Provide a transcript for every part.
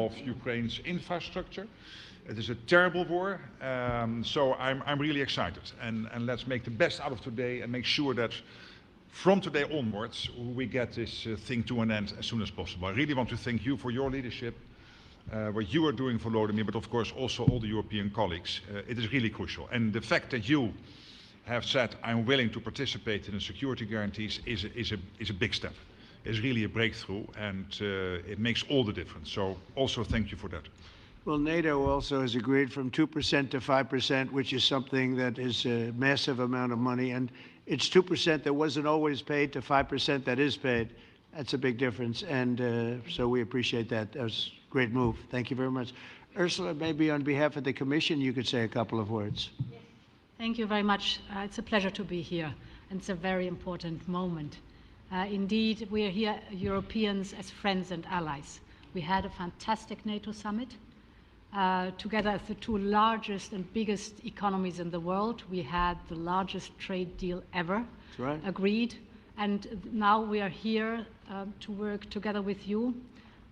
of Ukraine's infrastructure. It is a terrible war, so I'm really excited. And let's make the best out of today and make sure that from today onwards we get this thing to an end as soon as possible. I really want to thank you for your leadership, what you are doing for Volodymyr, but of course also all the European colleagues. It is really crucial. And the fact that you have said I'm willing to participate in the security guarantees is a big step. It's really a breakthrough, and it makes all the difference. So also thank you for that. Well, NATO also has agreed from 2% to 5%, which is something that is a massive amount of money. And it's 2% that wasn't always paid to 5% that is paid. That's a big difference. And so we appreciate that. That was a great move. Thank you very much. Ursula, maybe on behalf of the Commission, you could say a couple of words. Yes. Thank you very much. It's a pleasure to be here. And it's a very important moment. Indeed, we are here, Europeans, as friends and allies. We had a fantastic NATO summit. Together as the two largest and biggest economies in the world. We had the largest trade deal ever agreed. And now we are here to work together with you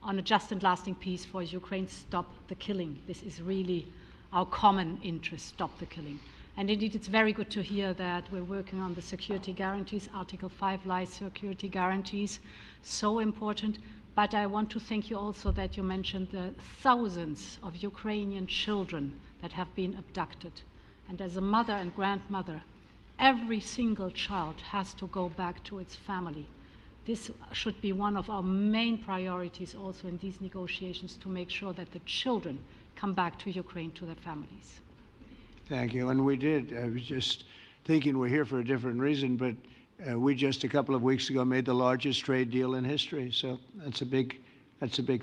on a just and lasting peace for Ukraine. Stop the killing. This is really our common interest, stop the killing. And indeed, it's very good to hear that we're working on the security guarantees, Article 5 lies security guarantees, so important. But I want to thank you also that you mentioned the thousands of Ukrainian children that have been abducted. And as a mother and grandmother, every single child has to go back to its family. This should be one of our main priorities also in these negotiations, to make sure that the children come back to Ukraine, to their families. Thank you. And we did. I was just thinking we're here for a different reason, but we just a couple of weeks ago made the largest trade deal in history. So that's a big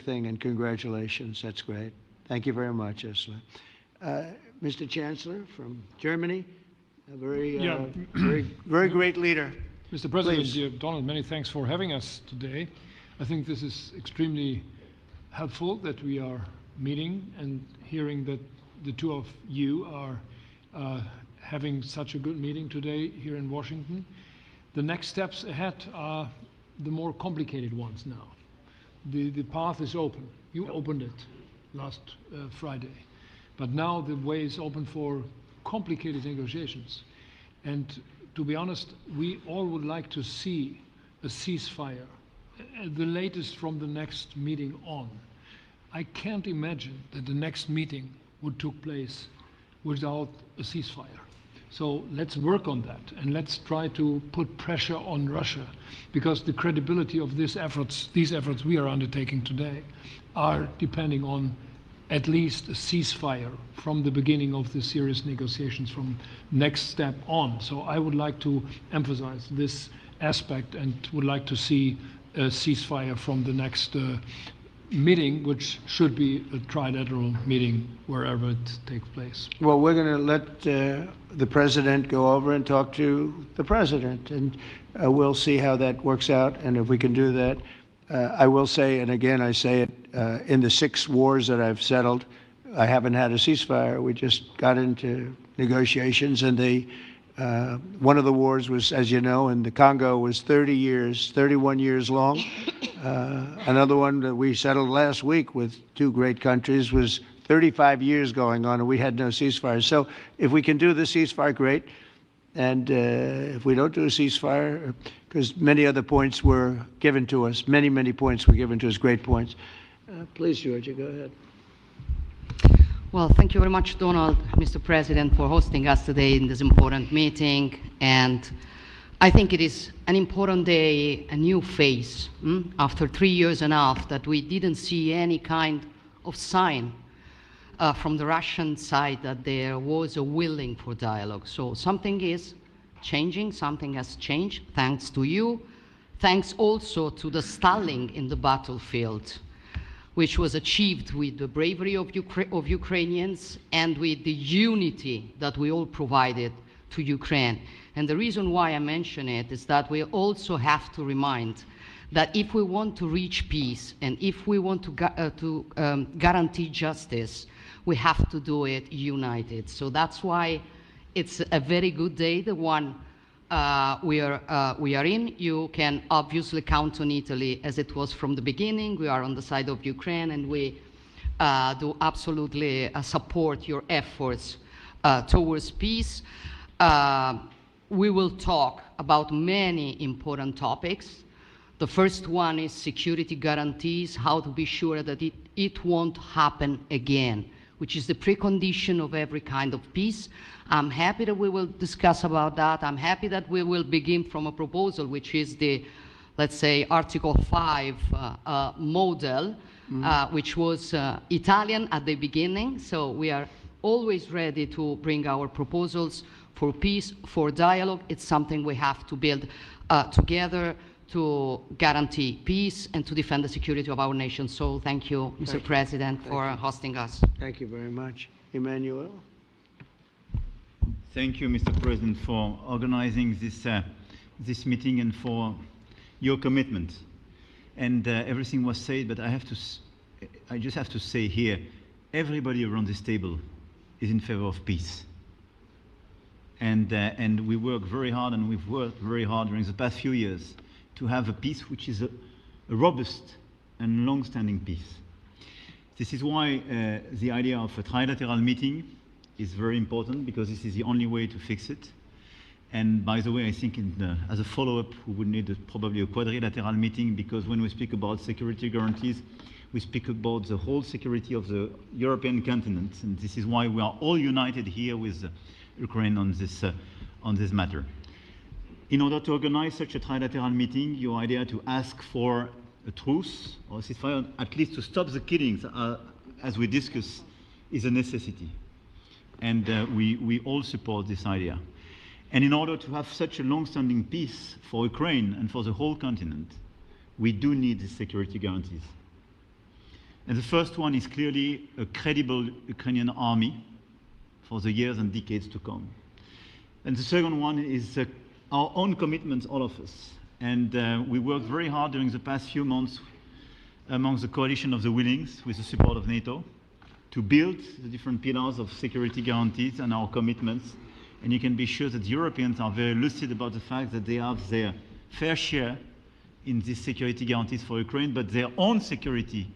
thing, and congratulations. That's great. Thank you very much, Ursula. Mr. Chancellor from Germany, a very great leader. Mr. President, dear Donald, many thanks for having us today. I think this is extremely helpful that we are meeting and hearing that the two of you are having such a good meeting today here in Washington. The next steps ahead are the more complicated ones now. The path is open. You opened it last Friday. But now the way is open for complicated negotiations. And to be honest, we all would like to see a ceasefire, the latest from the next meeting on. I can't imagine that the next meeting would take place without a ceasefire. So let's work on that, and let's try to put pressure on Russia, because the credibility of these efforts we are undertaking today are depending on at least a ceasefire from the beginning of the serious negotiations from next step on. So I would like to emphasize this aspect and would like to see a ceasefire from the next meeting, which should be a trilateral meeting wherever it takes place. Well, we're going to let the president go over and talk to the president, and we'll see how that works out, and if we can do that. I will say, and again I say it, in the 6 wars that I've settled, I haven't had a ceasefire. We just got into negotiations, and one of the wars was, as you know, in the Congo was 31 years long. Another one that we settled last week with 2 great countries was 35 years going on, and we had no ceasefire. So if we can do the ceasefire, great. And if we don't do a ceasefire, because many other points were given to us, many points were given to us, great points. Please, Georgia, go ahead. Well, thank you very much, Donald, Mr. President, for hosting us today in this important meeting. And I think it is an important day, a new phase, after 3 years and a half that we didn't see any kind of sign from the Russian side that there was a willing for dialogue. So something is changing, something has changed, thanks to you. Thanks also to the stalling in the battlefield, which was achieved with the bravery of Ukrainians and with the unity that we all provided to Ukraine. And the reason why I mention it is that we also have to remind that if we want to reach peace and if we want to guarantee justice, we have to do it united. So that's why it's a very good day, the one we are in. You can obviously count on Italy as it was from the beginning. We are on the side of Ukraine, and we do absolutely support your efforts towards peace. We will talk about many important topics. The first one is security guarantees, how to be sure that it won't happen again, which is the precondition of every kind of peace. I'm happy that we will discuss about that. I'm happy that we will begin from a proposal, which is the, let's say, Article 5 model, which was Italian at the beginning. So we are always ready to bring our proposals for peace, for dialogue. It's something we have to build together to guarantee peace and to defend the security of our nation. So thank you, Mr. President, for hosting us. Thank you very much. Emmanuel? Thank you, Mr. President, for organizing this meeting and for your commitment. And everything was said, but I just have to say here, everybody around this table is in favor of peace. And we work very hard, and we've worked very hard during the past few years to have a peace which is a robust and long-standing peace. This is why the idea of a trilateral meeting is very important, because this is the only way to fix it. And by the way, I think as a follow-up, we would need probably a quadrilateral meeting, because when we speak about security guarantees, we speak about the whole security of the European continent. And this is why we are all united here with Ukraine on this matter. In order to organize such a trilateral meeting, your idea to ask for a truce or a ceasefire, at least to stop the killings, as we discussed, is a necessity. And we all support this idea. And in order to have such a long-standing peace for Ukraine and for the whole continent, we do need the security guarantees. And the first one is clearly a credible Ukrainian army for the years and decades to come. And the second one is our own commitments, all of us. And we worked very hard during the past few months among the coalition of the willings, with the support of NATO, to build the different pillars of security guarantees and our commitments. And you can be sure that the Europeans are very lucid about the fact that they have their fair share in these security guarantees for Ukraine, but their own security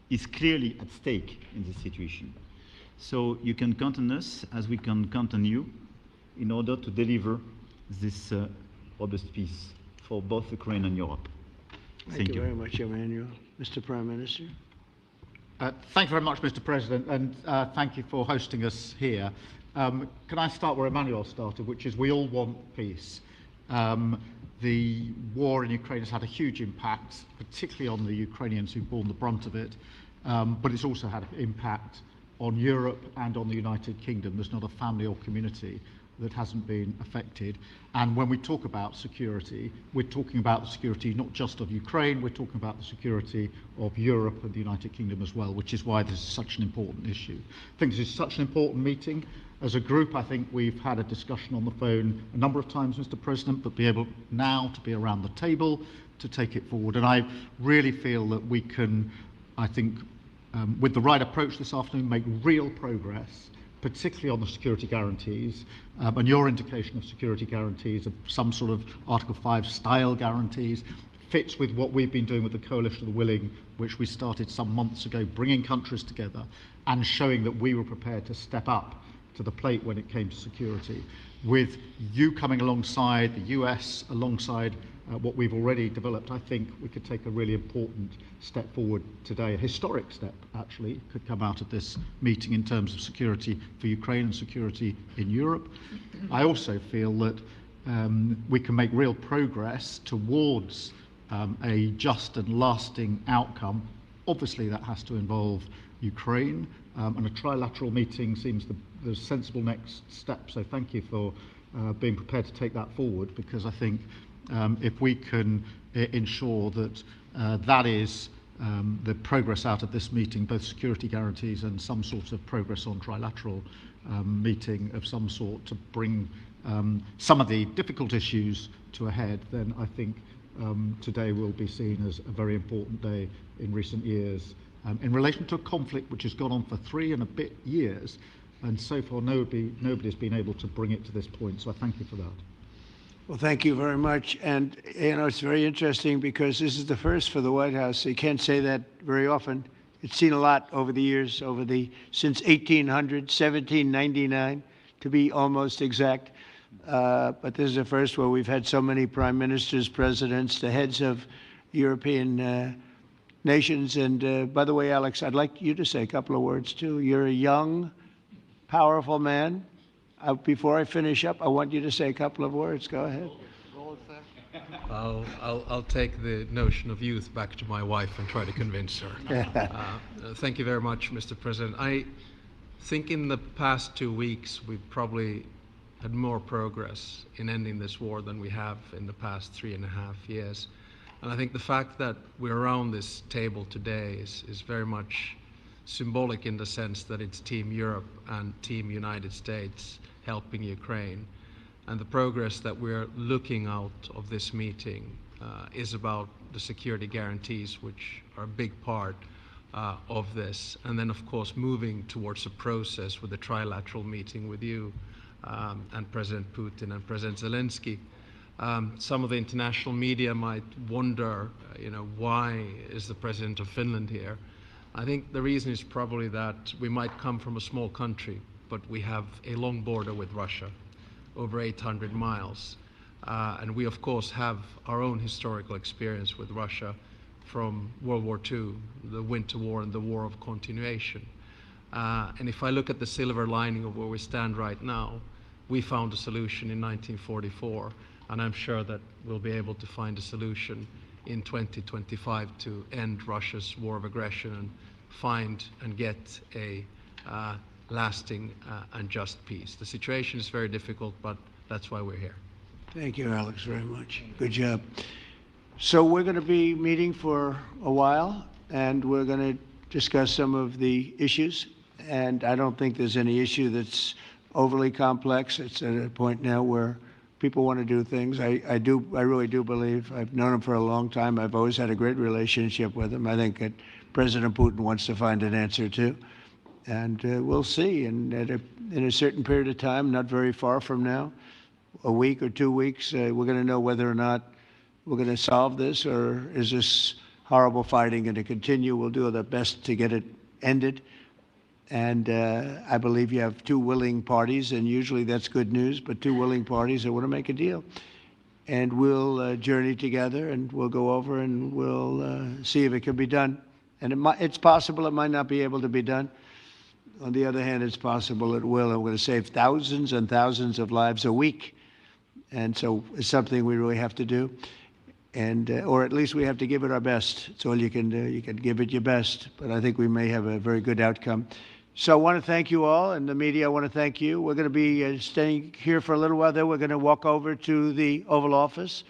is clearly at stake in this situation. So you can count on us, as we can count on you, in order to deliver this robust peace for both Ukraine and Europe. Thank you very much, Emmanuel. Mr. Prime Minister? Thank you very much, Mr. President, and thank you for hosting us here. Can I start where Emmanuel started, which is we all want peace. The war in Ukraine has had a huge impact, particularly on the Ukrainians who've borne the brunt of it, but it's also had an impact on Europe and on the United Kingdom. There's not a family or community that hasn't been affected. And when we talk about security, we're talking about the security not just of Ukraine, we're talking about the security of Europe and the United Kingdom as well, which is why this is such an important issue. I think this is such an important meeting. As a group, I think we've had a discussion on the phone a number of times, Mr. President, but be able now to be around the table to take it forward. And I really feel that we can, I think, with the right approach this afternoon, make real progress, particularly on the security guarantees, and your indication of security guarantees, of some sort of Article 5 style guarantees, fits with what we've been doing with the Coalition of the Willing, which we started some months ago, bringing countries together and showing that we were prepared to step up to the plate when it came to security. With you coming alongside, the US alongside what we've already developed, I think we could take a really important step forward today. A historic step, actually, could come out of this meeting in terms of security for Ukraine and security in Europe. I also feel that we can make real progress towards a just and lasting outcome. Obviously, that has to involve Ukraine, and a trilateral meeting seems the sensible next step. So thank you for being prepared to take that forward, because I think if we can ensure that that is the progress out of this meeting, both security guarantees and some sort of progress on trilateral meeting of some sort to bring some of the difficult issues to a head, then I think today will be seen as a very important day in recent years in relation to a conflict which has gone on for 3 and a bit years, and so far nobody's been able to bring it to this point. So I thank you for that. Well, thank you very much. And, you know, it's very interesting because this is the first for the White House. You can't say that very often. it's seen a lot over the years, since 1800, 1799, to be almost exact. But this is the first where we've had so many prime ministers, presidents, the heads of European nations. And by the way, Alex, I'd like you to say a couple of words too. You're a young, powerful man. Before I finish up, I want you to say a couple of words. Go ahead. I'll take the notion of youth back to my wife and try to convince her. Thank you very much, Mr. President. I think in the past 2 weeks we've probably had more progress in ending this war than we have in the past 3.5 years. And I think the fact that we're around this table today is very much symbolic in the sense that it's Team Europe and Team United States helping Ukraine. And the progress that we're looking out of this meeting is about the security guarantees, which are a big part of this. And then, of course, moving towards a process with a trilateral meeting with you and President Putin and President Zelensky. Some of the international media might wonder, why is the President of Finland here? I think the reason is probably that we might come from a small country, but we have a long border with Russia, over 800 miles. And we, of course, have our own historical experience with Russia from World War II, the Winter War and the War of Continuation. And if I look at the silver lining of where we stand right now, we found a solution in 1944, and I'm sure that we'll be able to find a solution in 2025 to end Russia's war of aggression and find and get a lasting and just peace. The situation is very difficult, but that's why we're here. Thank you, Alex, very much. Good job. So we're going to be meeting for a while, and we're going to discuss some of the issues. And I don't think there's any issue that's overly complex. It's at a point now where people want to do things. I really do believe. I've known him for a long time. I've always had a great relationship with him. I think that President Putin wants to find an answer too. And we'll see. And in a certain period of time, not very far from now, a week or 2 weeks, we're going to know whether or not we're going to solve this, or is this horrible fighting going to continue. We'll do our best to get it ended. And I believe you have two willing parties, and usually that's good news, but two willing parties that want to make a deal. And we'll journey together, and we'll go over, and we'll see if it can be done. And it's possible it might not be able to be done. On the other hand, it's possible it will, and we're going to save thousands and thousands of lives a week. And so it's something we really have to do. And, or at least we have to give it our best. It's all you can do. You can give it your best. But I think we may have a very good outcome. So I want to thank you all, and the media, I want to thank you. We're going to be staying here for a little while. Then we're going to walk over to the Oval Office,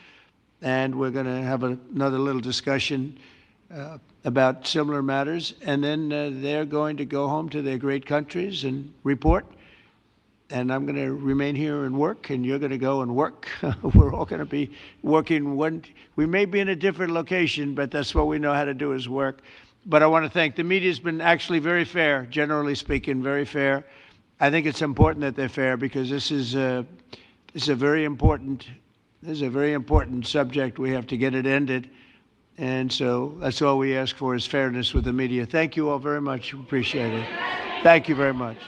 and we're going to have another little discussion about similar matters. And then they're going to go home to their great countries and report. And I'm going to remain here and work, and you're going to go and work. We're all going to be working. We may be in a different location, but that's what we know how to do, is work. But I want to thank the media. Has been actually very fair, generally speaking, very fair. I think it's important that they're fair, because this is a very important subject. We have to get it ended. And so that's all we ask for, is fairness with the media. Thank you all very much. Appreciate it. Thank you very much.